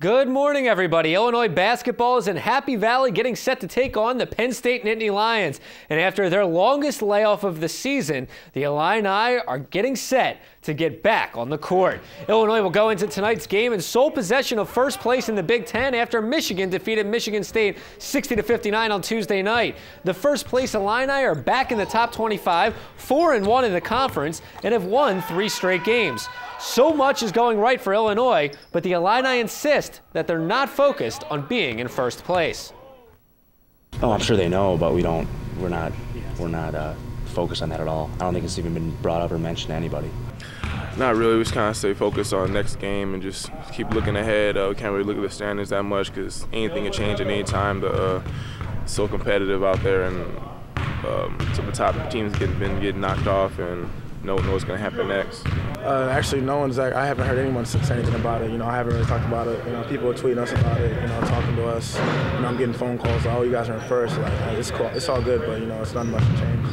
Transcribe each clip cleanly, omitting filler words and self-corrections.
Good morning, everybody. Illinois basketball is in Happy Valley getting set to take on the Penn State Nittany Lions. And after their longest layoff of the season, the Illini are getting set to get back on the court. Illinois will go into tonight's game in sole possession of first place in the Big Ten after Michigan defeated Michigan State 60-59 on Tuesday night. The first place Illini are back in the top 25, 4-1 in the conference, and have won 3 straight games. So much is going right for Illinois, but the Illini insist that they're not focused on being in first place. Oh, I'm sure they know, but we're not focused on that at all. I don't think it's even been brought up or mentioned to anybody. Not really. We just kind of stay focused on next game and just keep looking ahead. We can't really look at the standings that much because anything can change at any time. It's so competitive out there, and some of the top teams been getting knocked off, and know what's going to happen next. Actually, no one's. I haven't heard anyone say anything about it. I haven't really talked about it. People are tweeting us about it. Talking to us. I'm getting phone calls. Oh, you guys are in first. Like, it's cool. It's all good, but it's not much to change.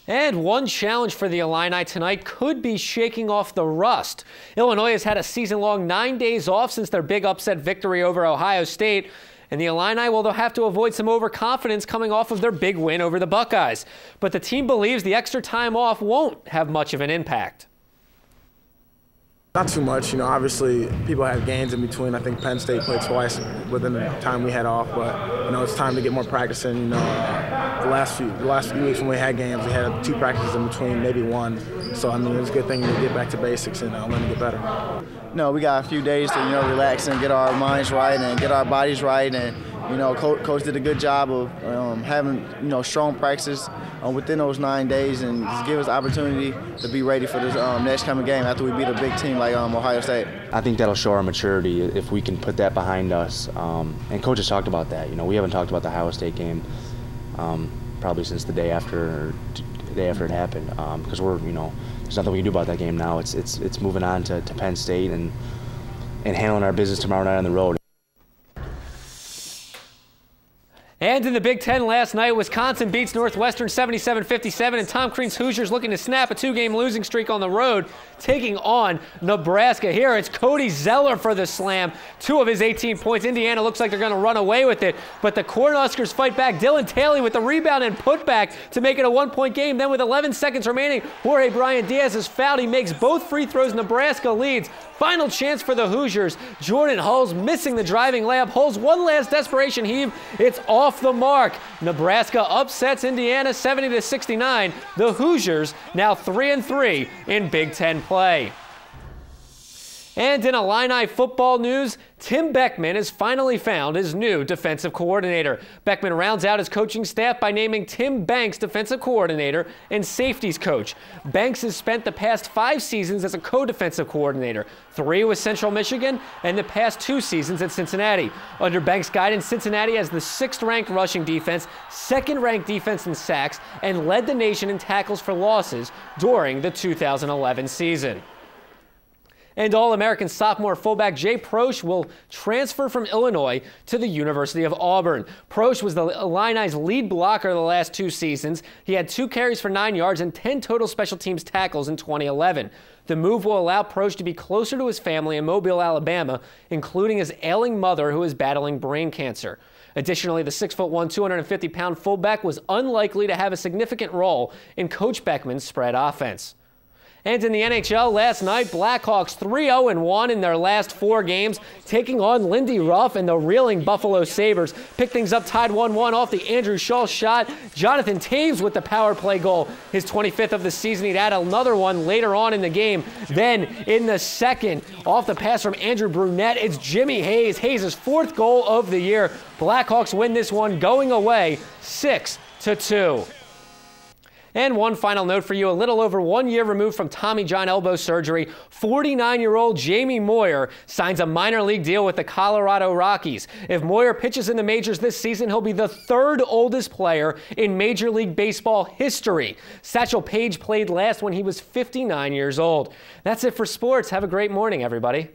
And one challenge for the Illini tonight could be shaking off the rust. Illinois has had a season-long 9 days off since their big upset victory over Ohio State. And the Illini, well, they'll have to avoid some overconfidence coming off of their big win over the Buckeyes. But the team believes the extra time off won't have much of an impact. Not too much. Obviously people had games in between. I think Penn State played twice within the time we had off, but it's time to get more practice in. The last few weeks when we had games, we had 2 practices in between, maybe 1. So it's a good thing to get back to basics and learn to get better. No, we got a few days to relax and get our minds right and get our bodies right, and coach did a good job of having strong practices within those 9 days, and just give us the opportunity to be ready for this next coming game after we beat a big team like Ohio State. I think that'll show our maturity if we can put that behind us. And coach has talked about that. We haven't talked about the Ohio State game probably since the day after it happened, because there's nothing we can do about that game now. It's moving on to Penn State and handling our business tomorrow night on the road. And in the Big Ten last night, Wisconsin beats Northwestern 77-57, and Tom Crean's Hoosiers looking to snap a 2-game losing streak on the road, taking on Nebraska. Here it's Cody Zeller for the slam, 2 of his 18 points. Indiana looks like they're going to run away with it, but the Cornhuskers fight back. Dylan Taylor with the rebound and putback to make it a 1-point game. Then with 11 seconds remaining, Jorge Brian Diaz is fouled. He makes both free throws. Nebraska leads. Final chance for the Hoosiers. Jordan Hulls missing the driving layup. Hulls one last desperation heave. It's off the mark. Nebraska upsets Indiana 70-69. The Hoosiers now 3-3 in Big Ten play. And in Illini football news, Tim Beckman has finally found his new defensive coordinator. Beckman rounds out his coaching staff by naming Tim Banks defensive coordinator and safeties coach. Banks has spent the past 5 seasons as a co-defensive coordinator, 3 with Central Michigan and the past 2 seasons at Cincinnati. Under Banks' guidance, Cincinnati has the 6th-ranked rushing defense, 2nd-ranked defense in sacks, and led the nation in tackles for losses during the 2011 season. And All-American sophomore fullback Jay Prosch will transfer from Illinois to the University of Auburn. Prosch was the Illini's lead blocker the last 2 seasons. He had 2 carries for 9 yards and 10 total special teams tackles in 2011. The move will allow Prosch to be closer to his family in Mobile, Alabama, including his ailing mother who is battling brain cancer. Additionally, the 6'1", 250-pound fullback was unlikely to have a significant role in Coach Beckman's spread offense. And in the NHL last night, Blackhawks 3-0-1 in their last 4 games, taking on Lindy Ruff and the reeling Buffalo Sabres. Pick things up tied 1-1 off the Andrew Shaw shot. Jonathan Taves with the power play goal, his 25th of the season. He'd add another one later on in the game. Then in the second, off the pass from Andrew Brunette, it's Jimmy Hayes. Hayes' 4th goal of the year. Blackhawks win this one going away 6-2. And one final note for you, a little over 1 year removed from Tommy John elbow surgery, 49-year-old Jamie Moyer signs a minor league deal with the Colorado Rockies. If Moyer pitches in the majors this season, he'll be the 3rd oldest player in Major League Baseball history. Satchel Paige played last when he was 59 years old. That's it for sports. Have a great morning, everybody.